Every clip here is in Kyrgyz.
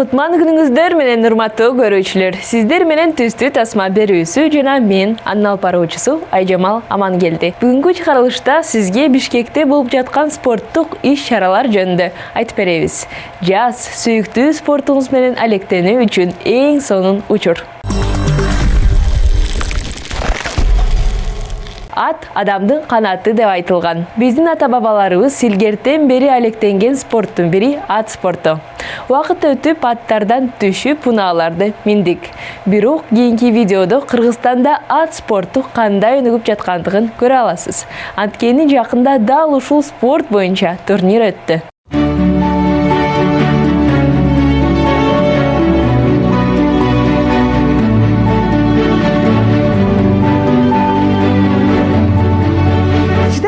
Kutman günüңүздөр менен урматтуу көрүүчүлөр. Сиздер менен түстүү тасма берүүсү жана мен Анна Алпаровчусу Айжамал Амангелди. Бүгүнкү чыгарылышта сизге Бишкекте болуп жаткан спорттук иш-чаралар жөнүндө айтып беребиз. Жаз сүйүктүү спортуңуз менен алектенүү үчүн эң сонун учур. Ат адамдын канаты деп айтылган. Биздин ата-бабаларыбыз илгертен бери алектенген спорттун бири ат спорту. Убакыт өтүп аттардан түшүп унааларды миндик. Бирок кийинки видеодо Кыргызстанда ат спорту кандай өнүгүп жаткандыгын көрө аласыз. Анткени жакында дал ушул спорт боюнча турнир өттү.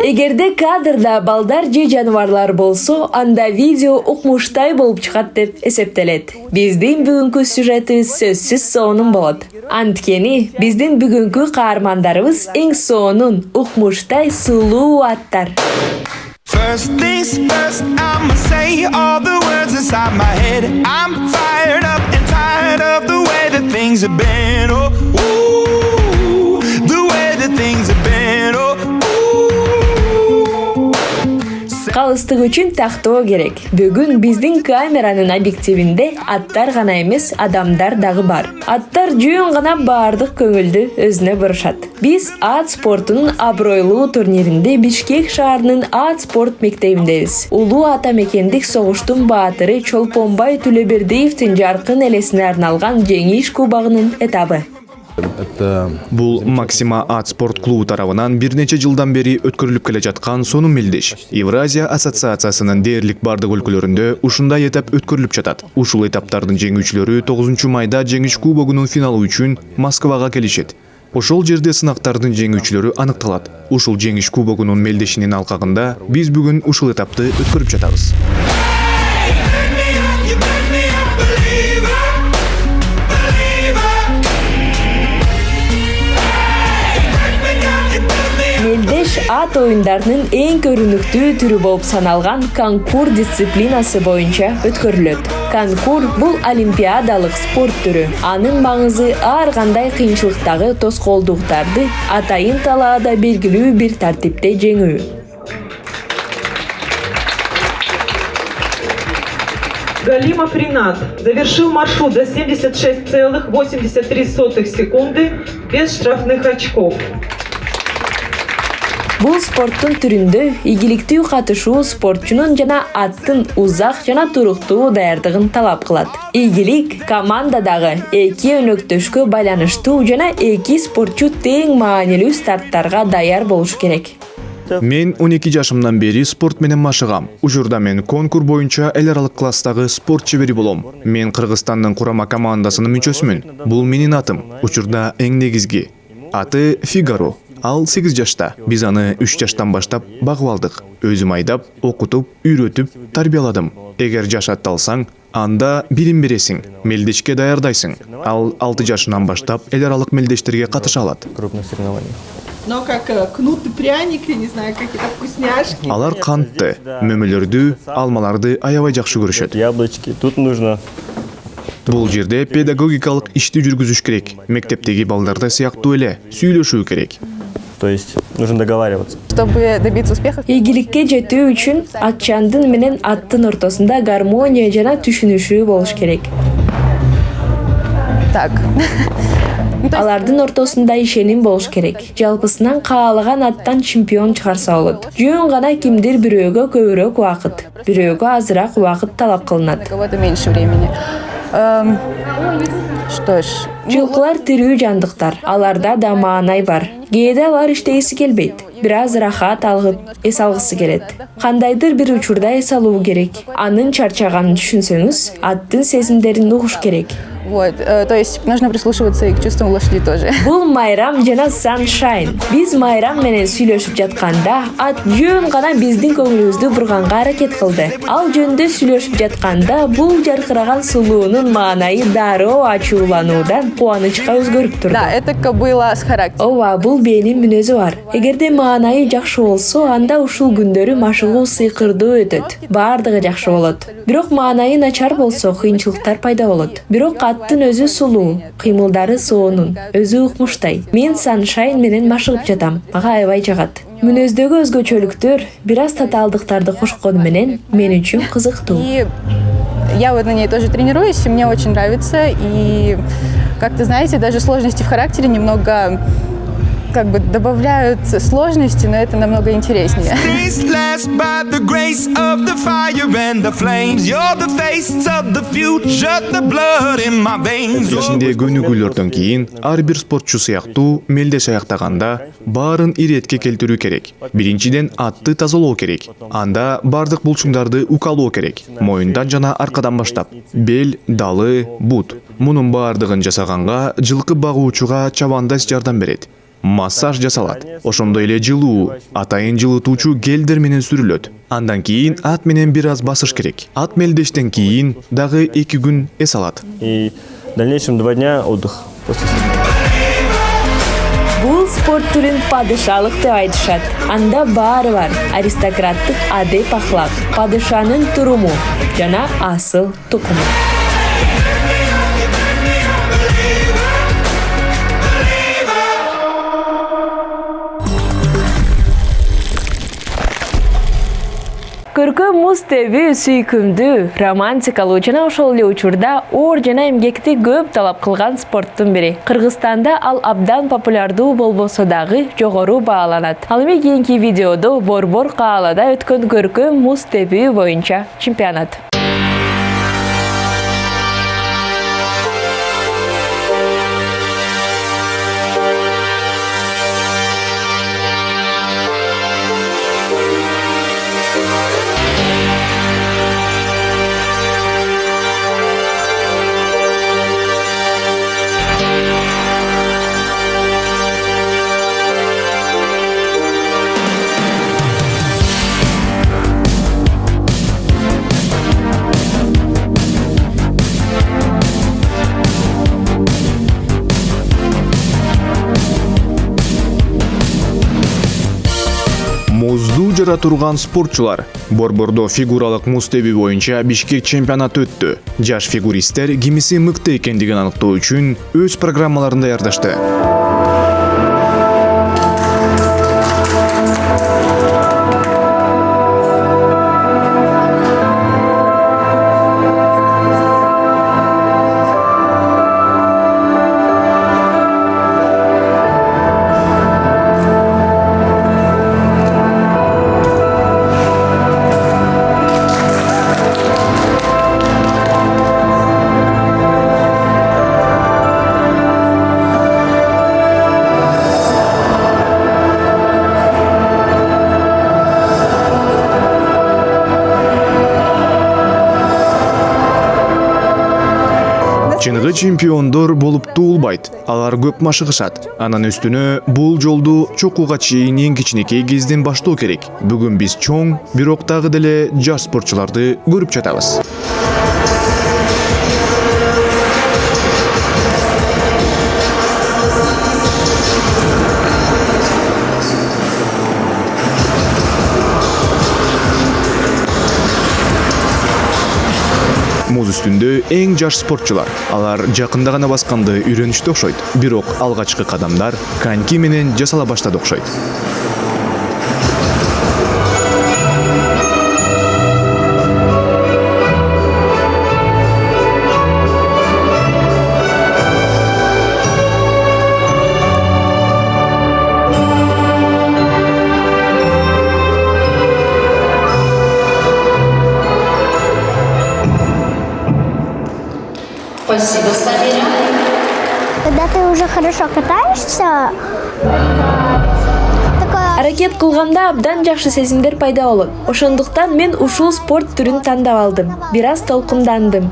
Эгерде кадрда балдар же жаныбарлар болсо, анда видео укмуштай болуп чыгат деп эсептелет. Биздин бүгүнкү сюжетибиз сөзсүз сонун болот. Анткени биздин бүгүнкү каармандарыбыз эң сонун, укмуштай сулуу аттар. First things first, I'ma say all the words inside my head. I'm fired up and tired of the way that things have been. Oh, ooh, the way that things have been. Oh, Калыстык үчүн тактоо керек. Бүгүн биздин камеранын объективинде аттар гана эмес, адамдар дагы бар. Аттар жөн гана баардык көңүлдү өзүнө бурушат. Биз ат спортунун абройлуу турниринде Бишкек шаарынын ат спорт мектебиндебиз. Улуу ата мекендик согуштун баатыры Чолпонбай Төлөбердиевдин жаркын элесине арналган жеңиш кубогунун этабы. Бул Максима ат спорт клубу тарабынан бир нече жылдан бери өткөрүлүп келе жаткан сонун мелдеш. Евразия ассоциациясынын дээрлик бардык өлкөлөрүндө ушундай этап өткөрүлүп жатат. Ушул этаптардын жеңүүчүлөрү 9 майда жеңиш кубогунун финалы үчүн Москвага келишет. Ошол жерде сынактардын жеңүүчүлөрү аныкталат. Ушул жеңиш кубогунун мелдешинин алкагында биз бүгүн ушул этапты өткөрүп жатабыз. Мелдеш ат оюндарынын эң көрүнүктүү түрү болуп саналган конкур дисциплинасы боюнча өткөрүлөт. Конкур бул олимпиадалык спорт түрү. Анын маңызы ар кандай кыйынчылыктагы тоскоолдуктарды атайын талаада белгилүү бир тартипте жеңүү. Галимов Ринат завершил маршрут за 76,83 секунды без штрафных очков. Бул спорттун түрүндө ийгиликтүү катышуу спортчунун жана аттын узак жана туруктуу даярдыгын талап кылат. Ийгилик командадагы эки өнөктөшкө байланыштуу жана эки спортчу тең маанилүү старттарга даяр болуш керек. Мен 12 жашымдан бери спорт менен машыгам. Учурда мен конкур боюнча эл аралык класстагы спорт чебери болом. Мен Кыргызстандын курама командасынын мүчөсүмүн. Бул менин атым. Учурда эң негизги. Аты Фигаро. Ал 8 жашта. Биз аны 3 жаштан баштап багып алдык. Өзүм айдап, окутуп, үйрөтүп, тарбияладым. Эгер жаш атты алсаң, анда билим бересиң, мелдешке даярдайсың. Ал 6 жашынан баштап эл аралык мелдештерге катыша алат. Но как кнут и пряники, не знаю, какие-то вкусняшки. Алар кантты, мөмөлөрдү, алмаларды аябай жакшы көрүшөт. Яблочки, тут нужно. Бул жерде педагогикалык ишти жүргүзүш керек. Мектептеги балдарда сыяктуу эле сүйлөшүү керек. То есть нужно договариваться. Чтобы добиться успеха. Ийгиликке жетүү үчүн атчандын менен аттын ортосунда гармония жана түшүнүшүү болуш керек. Так. Алардын ортосунда ишеним болуш керек. Жалпысынан каалаган аттан чемпион чыгарса болот. Жөн гана кимдир бирөөгө көбүрөөк убакыт, бирөөгө азыраак убакыт талап кылынат. Кого-то меньше времени. Что ж. Жылкылар тирүү жандыктар. Аларда да маанай бар. Кээде алар иштегиси келбейт. Бир аз рахат алып, эс алгысы келет. Кандайдыр бир учурда эс алуу керек. Анын чарчаганын түшүнсөңүз, аттын сезимдерин угуш керек. Вот, то есть нужно прислушиваться и к чувствам лошади тоже. Бул майрам жана Sunshine. Биз майрам менен сүйлөшүп жатканда, ат жөн гана биздин көңүлүбүздү бурганга аракет кылды. Ал жөндө сүйлөшүп жатканда, бул жаркыраган сулуунун маанайы дароо ачуулануудан кубанычка өзгөрүп турду. Да, это кобыла с характером. Ооба, бул бээнин мүнөзү бар. Эгерде маанайы жакшы болсо, анда ушул күндөрү машыгуу сыйкырдуу өтөт. Баардыгы жакшы болот. Бирок маанайы начар болсо, кыйынчылыктар пайда болот. Бирок аттын өзү сулуу, кыймылдары сонун, өзү укмуштай. Мен Sunshine менен машыгып жатам. Мага аябай жагат. Мүнөздөгү өзгөчөлүктөр бир аз татаалдыктарды кошкону менен мен үчүн кызыктуу. И я вот на ней тоже тренируюсь, и мне очень нравится. И, как-то, знаете, даже сложности в характере немного как бы добавляют сложности, но это намного интереснее. Days last by the grace of the fire and the flames. You're the face of the future, the blood in my veins. Кешинде көнүгүүлөрдөн кийин ар бир спортчу сыяктуу мелдеш аяктаганда баарын иретке келтирүү керек. Биринчиден атты тазалоо керек. Анда бардык булчуңдарды укалоо керек. Моюндан жана аркадан баштап. Бел, далы, бут. Мунун баардыгын жасаганга жылкы багуучуга чабандас жардам берет. Массаж жасалат. Ошондой эле жылуу, атайын жылытуучу гелдер менен сүрүлөт. Андан кийин ат менен бир аз басыш керек. Ат мелдештен кийин дагы 2 күн эс алат. И в дальнейшем 2 дня отдых после Бул спорт түрүн падышалык деп айтышат. Анда баары бар. Аристократтык адеп ахлак, падышанын туруму жана асыл тукуму. Көркөм муз теби сүйкүмдүү, романтикалуу жана ошол эле учурда оор жана эмгекти көп талап кылган спорттун бири. Кыргызстанда ал абдан популярдуу болбосо дагы жогору бааланат. Ал эми кийинки видеодо Борбор каалада өткөн көркөм муз тебүү боюнча чемпионат. Музду жара турган спортчулар. Борбордо фигуралык муз тебүү боюнча Бишкек чемпионаты өттү. Жаш фигуристтер кимиси мыкты экендигин аныктоо үчүн өз программаларын даярдашты. Чыныгы чемпиондор болуп туулбайт. Алар көп машыгышат. Анан үстүнө бул жолду чокуга чейин эң кичинекей кезден баштоо керек. Бүгүн биз чоң, бирок дагы деле жаш спортчуларды көрүп жатабыз. Муз үстүндө эң жаш спортчулар. Алар жакында гана басканды үйрөнүштү окшойт. Бирок алгачкы кадамдар коньки менен жасала баштады окшойт. Спасибо, Самира. Когда ты уже хорошо катаешься, такое... Аракет кылганда абдан жакшы сезимдер пайда болот. Ошондуктан мен ушул спорт түрүн тандап алдым. Бир аз толкундандым.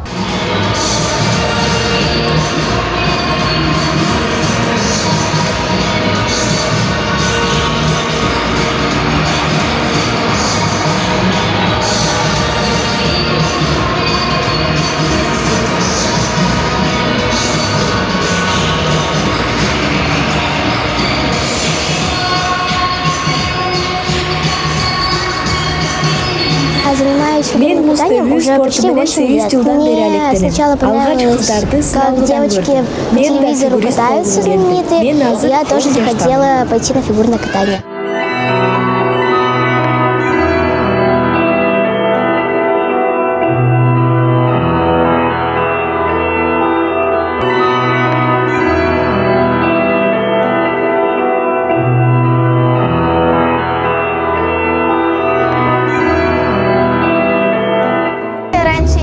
катанием уже почти 8 лет. Мне сначала понравилось, как девочки по телевизору катаются знаменитые. Я тоже захотела пойти на фигурное катание.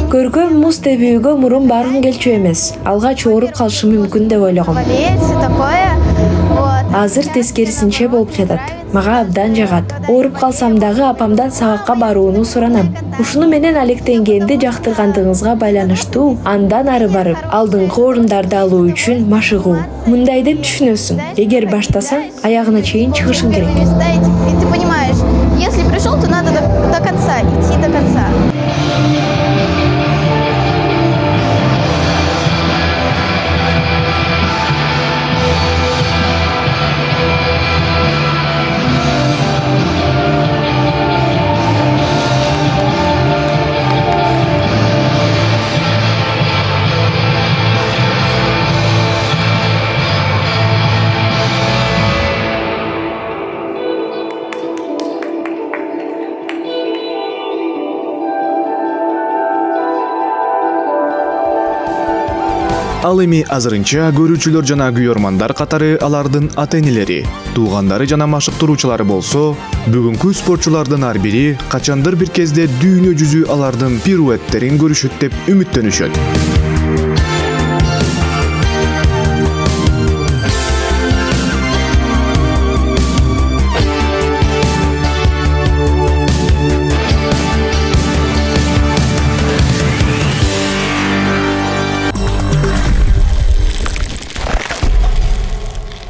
Көркөм муз тебүүгө мурун баргым келчү эмес. Алгач ооруп калышым мүмкүн деп ойлогом. Азыр тескерисинче болуп жатат. Мага абдан жагат. Ооруп калсам дагы апамдан сабакка барууну суранам. Ушуну менен алектенгенди жактыргандыгыңызга байланыштуу андан ары барып, алдыңкы орундарды алуу үчүн машыгуу. Мындай деп түшүнөсүң. Эгер баштасаң, аягына чейин чыгышың керек. Ты понимаешь, если пришел, то надо до конца, идти до конца. Ал эми азырынча көрүүчүлөр жана күйөрмандар катары алардын ата-энелери, туугандары жана машыктыруучулары болсо, бүгүнкү спортчулардын ар бири качандыр бир кезде дүйнө жүзү алардын пируэттерин көрүшөт деп үмүттөнүшөт.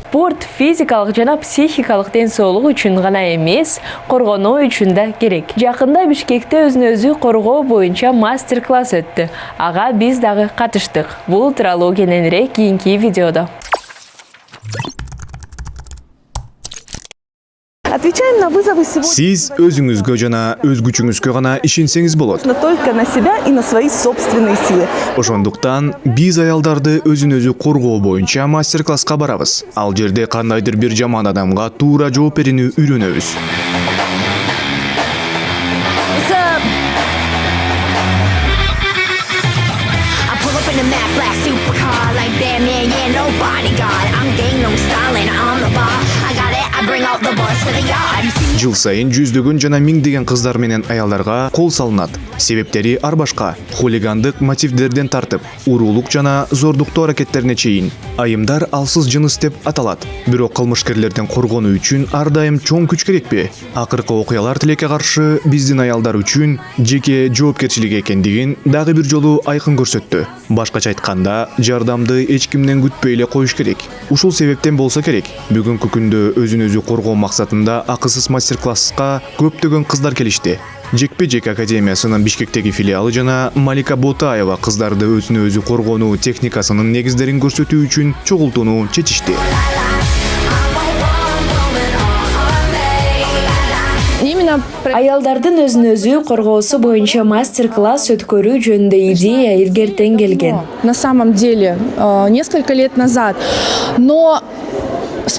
Спорт физикалык жана психикалык ден соолук үчүн гана эмес, коргонуу үчүн да керек. Жакында Бишкекте өзүн өзү коргоо боюнча мастер-класс өттү. Ага биз дагы катыштык. Бул тууралуу кененирээк кийинки видеодо. Отвечаем на вызовы сегодня. Сиз өзүңүзгө жана өз күчүңүзгө гана ишенсеңиз болот. Только на себя и на свои собственные силы. Ошондуктан биз аялдарды өзүн өзү коргоо боюнча мастер-класска барабыз. Ал жерде кандайдыр бир жаман адамга туура жооп берүүнү үйрөнөбүз. Жыл сайын жүздөгөн жана миңдеген кыздар менен аялдарга кол салынат. Себептери ар башка: хулигандык мотивдерден тартып, уруулук жана зордуктоо аракеттерине чейин. Айымдар алсыз жыныс деп аталат. Бирок кылмышкерлерден коргонуу үчүн ар дайым чоң күч керекпи? Акыркы окуялар тилекке каршы биздин аялдар үчүн жеке жоопкерчилик экендигин дагы бир жолу айкын көрсөттү. Башкача айтканда, жардамды эч кимден күтпөй эле коюш керек. Ушул себептен болсо керек, бүгүнкү күндө өзүн өзү коргоо максатында акысыз мастер-класска көптөгөн кыздар келишти. Жекпе-жек академиясынын Бишкектеги филиалы жана Малика Ботаева кыздарды өзүн өзү коргонуу техникасынын негиздерин көрсөтүү үчүн чогултууну чечишти. Аялдардын өзүн өзү коргоосу боюнча мастер-класс өткөрүү жөнүндө идея илгертен келген. На самом деле, несколько лет назад, но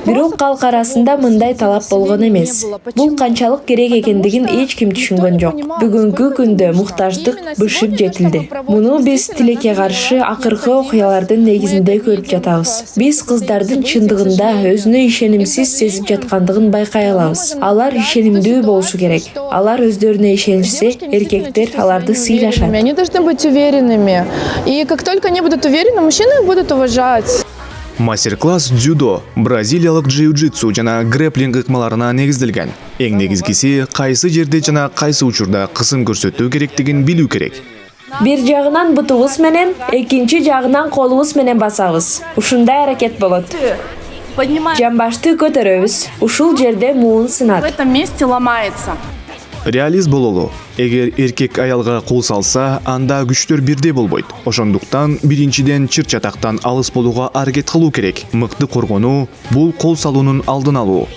Бирок калк арасында мындай талап болгон эмес. Бул канчалык керек экендигин эч ким түшүнгөн жок. Бүгүнкү күндө муктаждык бышып жетилди. Муну биз тилекке каршы акыркы окуялардын негизинде көрүп жатабыз. Биз кыздардын чындыгында өзүнө ишенимсиз сезип жаткандыгын байкай алабыз. Алар ишенимдүү болушу керек. Алар өздөрүнө ишенишсе, эркектер аларды сыйлашат. Они должны быть уверенными. И как только они будут уверены, мужчины будут уважать. Мастер-класс дзюдо, бразилиялык джиу-джитсу жана грэплинг ыкмаларына негизделген. Эң негизгиси кайсы жерде жана кайсы учурда кысым көрсөтүү керектигин билүү керек. Бир жагынан бутубуз менен, экинчи жагынан колубуз менен басабыз. Ушундай аракет болот. Жамбашты көтөрөбүз. Ушул жерде муун сынат. В этом месте ломается. Реалист бололу. Эгер эркек аялга кол салса, анда күчтөр бирдей болбойт. Ошондуктан биринчиден чыр-чатактан алыс болууга аракет кылуу керек. Мыкты коргонуу — бул кол салуунун алдын алуу.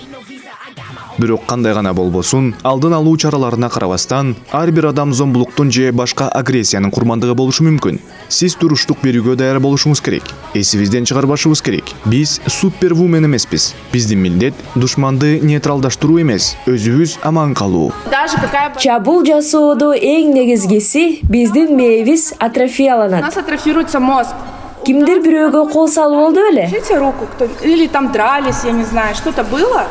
Бирок кандай гана болбосун, алдын алуу чараларына карабастан, ар бир адам зомбулуктун же башка агрессиянын курмандыгы болушу мүмкүн. Сиз туруштук берүүгө даяр болушуңуз керек. Эсибизден чыгарбашыбыз керек. Биз супервумен эмеспиз. Биздин милдет душманды нейтралдаштыруу эмес, өзүбүз аман калуу. Чабул жасоодо эң негизгиси биздин мээбиз атрофияланат. У нас атрофируется мозг. Кимдир бирөөгө кол салып болду беле? Держите руку, или там дрались, я не знаю, что-то было?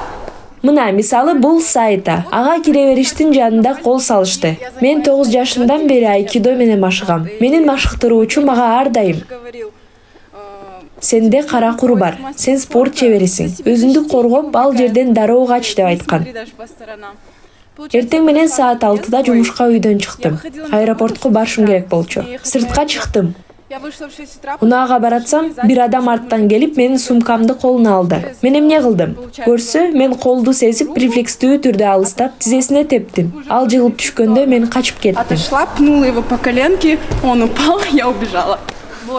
Мына мисалы бул сайта. Ага кире бериштин жанында кол салышты. Мен 9 жашымдан бери айкидо менен машыгам. Менин машыктыруучу мага ар дайым: сенде кара куру бар, сен спорт чеберисиң, өзүңдү коргоп ал жерден дароо кач деп айткан. Эртең менен саат 6-да жумушка үйдөн чыктым. Аэропортко барышым керек болчу. Сыртка чыктым. Унаага баратсам, бир адам арттан келип менин сумкамды колуна алды. Мен эмне кылдым? Көрсө, мен колду сезип, рефлекстүү түрдө алыстап, тизесине тептим. Ал жыгылып түшкөндө мен качып кеттим. Отошла, пнула его по коленке, он упал, я убежала.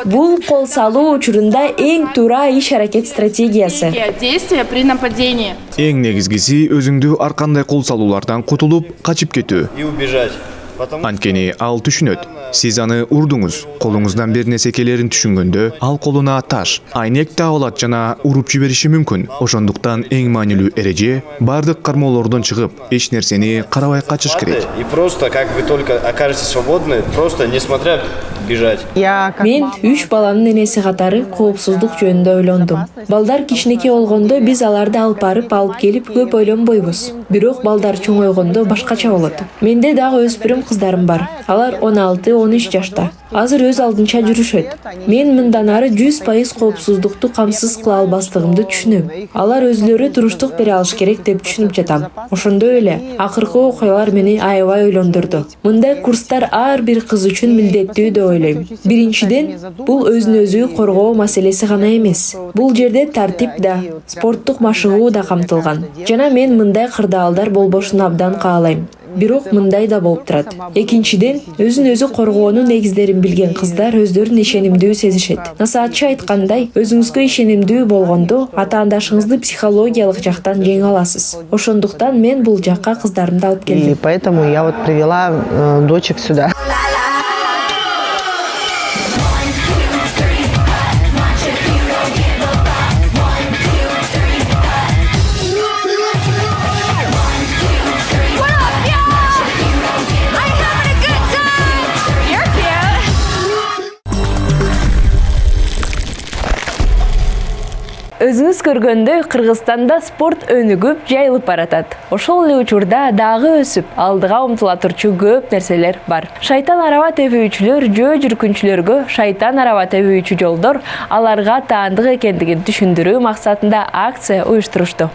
Бул кол салуу учурунда эң туура иш-аракет стратегиясы. Действия при нападении. Эң негизгиси өзүңдү ар кандай кол салуулардан кутулуп, качып кетүү. И убежать. Анткени ал түшүнөт. Сиз аны урдуңуз, колуңуздан бир нерсе келерин түшүнгөндө, ал колуна таш, айнек таап алат жана уруп жибериши мүмкүн. Ошондуктан эң маанилүү эреже бардык кармоолордон чыгып, эч нерсени карабай качыш керек. И просто, как вы только окажетесь свободны, просто несмотря бежать. Мен 3 баланын энеси катары коопсуздук жөнүндө ойлондум. Балдар кичинекей болгондо биз аларды алып алып келип көп ойлонбойбуз. Бирок балдар чоңойгондо башкача болот. Менде дагы өспүрүм кыздарым бар. Алар 16-13 жашта. Азыр өз алдынча жүрүшөт. Мен мындан ары 100% коопсуздукту камсыз кыла албастыгымды түшүнөм. Алар өзүлөрү туруштук бере алыш керек деп түшүнүп жатам. Ошондой эле акыркы окуялар мени аябай ойлондурду. Мындай курстар ар бир кыз үчүн милдеттүү деп ойлойм. Биринчиден, бул өзүн өзү коргоо маселеси гана эмес. Бул жерде тартип да, спорттук машыгуу да камтылган. Жана мен мындай кырдаалдар болбошун абдан каалайм. Бирок мындай да болуп турат. Экинчиден, өзүн өзү коргоонун негиздерин билген кыздар өздөрүн ишенимдүү сезишет. Насаатчы айткандай, өзүңүзгө ишенимдүү болгондо ата-андашыңызды психологиялык жактан жеңе аласыз. Ошондуктан мен бул жакка кыздарымды алып келдим. И поэтому я вот привела дочек сюда. Өзүңүз көргөндөй Кыргызстанда спорт өнүгүп, жайылып баратат. Ошол эле учурда дагы өсүп, алдыга умтула турчу көп нерселер бар. Шайтан араба тебүүчүлөр жөө жүргүнчүлөргө шайтан араба тебүүчү жолдор аларга таандык экендигин түшүндүрүү максатында акция уюштурушту.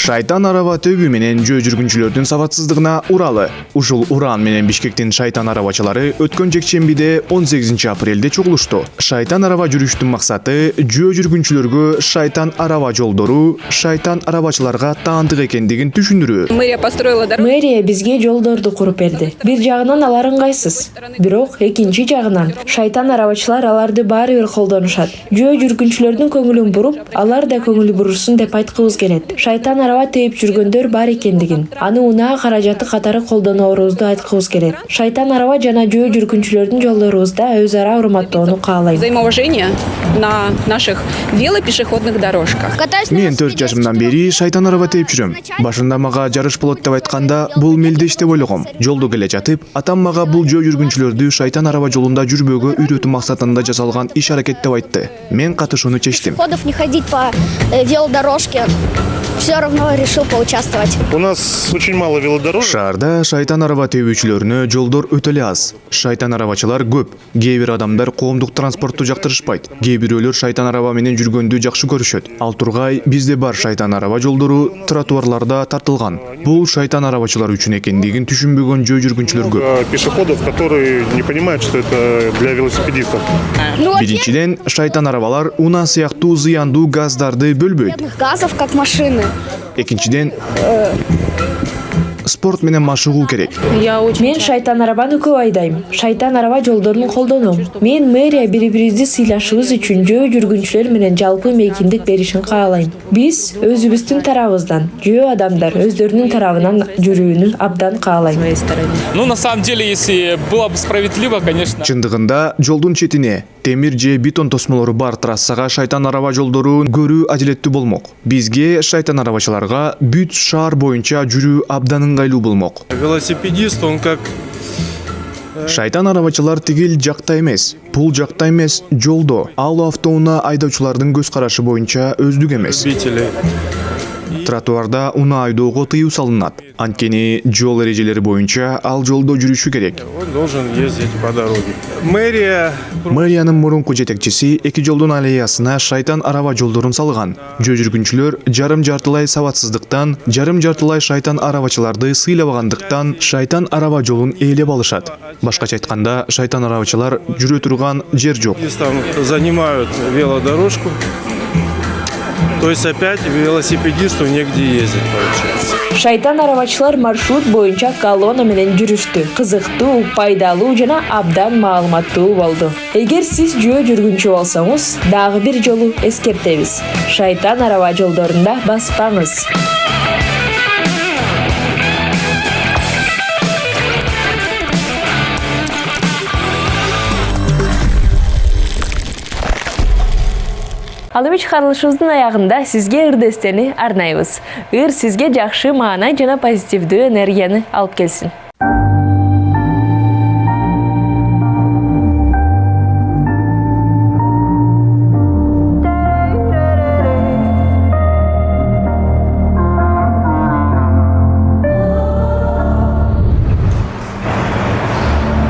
Шайтан араба тебүү менен жөө жүргүнчүлөрдүн сабатсыздыгына уралы. Ушул Уран менен Бишкектин шайтан арабачылары өткөн жекшембиде 18 апрелде чогулушту. Шайтан араба жүрүштүн максаты жөө жүргүнчүлөргө шайтан араба жолдору шайтан арабачыларга таандык экендигин түшүндүрүү. Мэрия бизге жолдорду куруп берди. Бир жагынан алар ыңгайсыз. Бирок экинчи жагынан шайтан арабачылар аларды баары бир колдонушат. Жөө жүргүнчүлөрдүн көңүлүн буруп, алар да көңүл бурушун деп айткыбыз келет. Шайтан араба тээп жүргөндөр бар экендигин, аны унаа каражаты катары колдоноорубузду айткыбыз келет. Шайтан араба жана жөө жүргүнчүлөрдүн жолдорубузда өз ара урматтоону каалайм. Взаимоуважение на наших велопешеходных дорожках. Мен 4 жашымдан бери шайтан араба тээп жүрөм. Башында мага жарыш болот деп айтканда, бул мелдеш деп ойлогом. Жолдо келе жатып, атам мага бул жөө жүргүнчүлөрдү шайтан араба жолунда жүрбөөгө үйрөтүү максатында жасалган иш-аракет деп айтты. Мен катышууну чечтим. Ходов не ходить по велодорожке. Все равно решил поучаствовать. У нас очень мало велодорожек. Шаарда шайтан араба тебүүчүлөрүнө жолдор өтө эле аз. Шайтан арабачылар көп. Кээ бир адамдар коомдук транспортту жактырышпайт. Кээ бирөөлөр шайтан араба менен жүргөндү жакшы көрүшөт. Ал тургай бизде бар шайтан араба жолдору тротуарларда тартылган. Бул шайтан арабачылар үчүн экендигин түшүнбөгөн жөө жүргүнчүлөр көп. Пешеходов, которые не понимают, что это для велосипедистов. Биринчиден, шайтан арабалар унаа сыяктуу зыяндуу газдарды бөлбөйт. Газов как машины. Экинчиден, спорт менен машыгуу керек. Мен шайтан арабаны көп айдайм. Шайтан араба жолдорун колдоном. Мен мэрия бири-бирибизди сыйлашыбыз үчүн жөө жүргүнчүлөр менен жалпы мейкиндик беришин каалайм. Биз өзүбүздүн тарабыбыздан, жөө адамдар өздөрүнүн тарабынан жүрүүнү абдан каалайм. Ну, на самом деле, если было бы справедливо, конечно. Чындыгында жолдун четине темир же бетон тосмолору бар трассага шайтан араба жолдорун көрүү адилеттүү болмок. Бизге шайтан арабачыларга бүт шаар боюнча жүрүү абдан ыңгайлуу болмок. Велосипедист, он как... Шайтан арабачылар тигил жакта эмес, бул жакта эмес, жолдо. Ал автоунаа айдоочулардын көз карашы боюнча өздүк эмес. Тротуарда унаа айдоого тыюу салынат. Анткени жол эрежелери боюнча ал жолдо жүрүшү керек. Он должен ездить по дороге. Мэриянын мурунку жетекчиси эки жолдун аллеясына шайтан араба жолдорун салган. Жөө жүргүнчүлөр жарым-жартылай сабатсыздыктан, жарым-жартылай шайтан арабачыларды сыйлабагандыктан шайтан араба жолун ээлеп алышат. Башкача айтканда, шайтан арабачылар жүрө турган жер жок. Там занимают велодорожку. То есть опять велосипедисту негде ездить, получается. Шайтан арабачылар маршрут боюнча колонна менен жүрүштү. Кызыктуу, пайдалуу жана абдан маалыматтуу болду. Эгер сиз жөө жүргүнчү болсоңуз, дагы бир жолу эскертебиз. Шайтан араба жолдорунда баспаңыз. Ал эми чыгарылышыбыздын аягында сизге ырдестени арнайбыз. Ыр сизге жакшы маана жана позитивдүү энергияны алып келсин.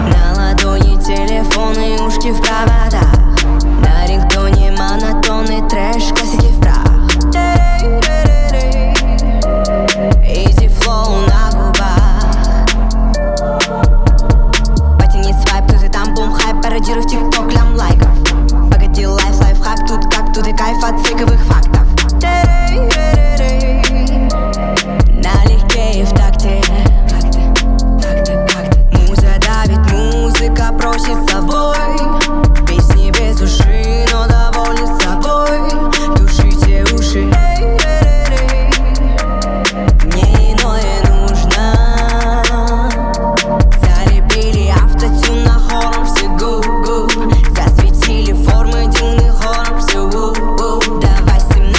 На ладони телефоны, ушки в проводах. На рингтоне монотонный трэш, классики в прах. Easy flow на губах. Потяни свайп, тут и там бум хайп. Пародируй в тикток лям лайков. Погоди, лайфхак, тут как, тут и кайф от фейковых фактов. Налегке и в такте. Муза давит, музыка просит с собой. Песни без уши, но довольны собой. Тушите уши. Мне иное нужно. Залепили автотюн на хором все гу-гу. Засветили формы дюны хором все у-у. Давай 17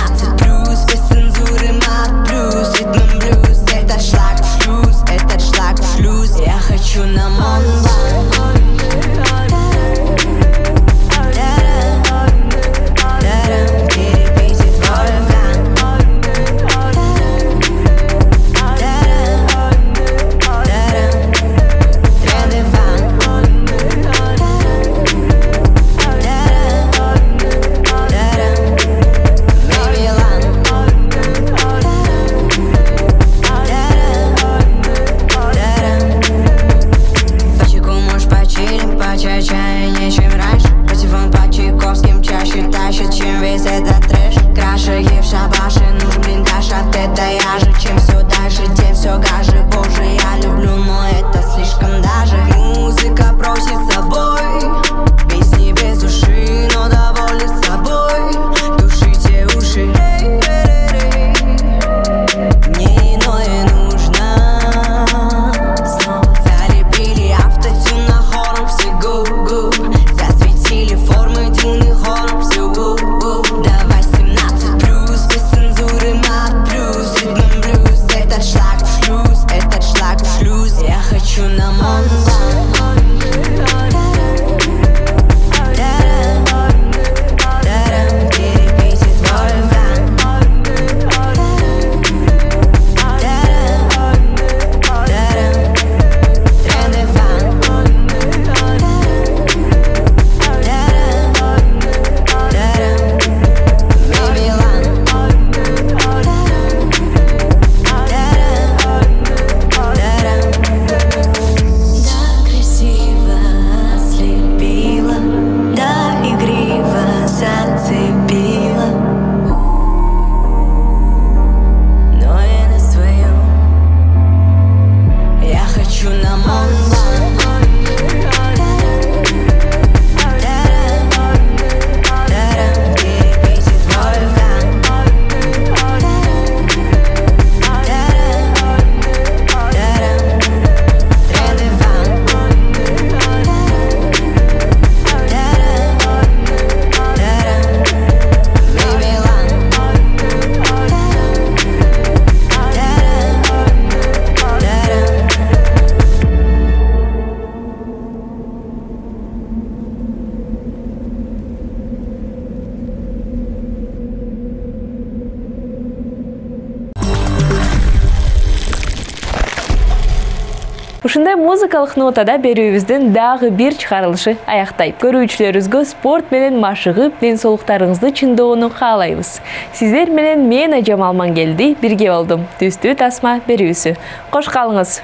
Ушундай музыкалык нотада берүүбүздүн дагы бир чыгарылышы аяктайт. Көрүүчүлөрүбүзгө спорт менен машыгып, ден соолуктарыңызды чыңдоону каалайбыз. Сиздер менен мен Ажам Алмангелди бирге болдум. Түстүү тасма берүүсү. Кош калыңыз.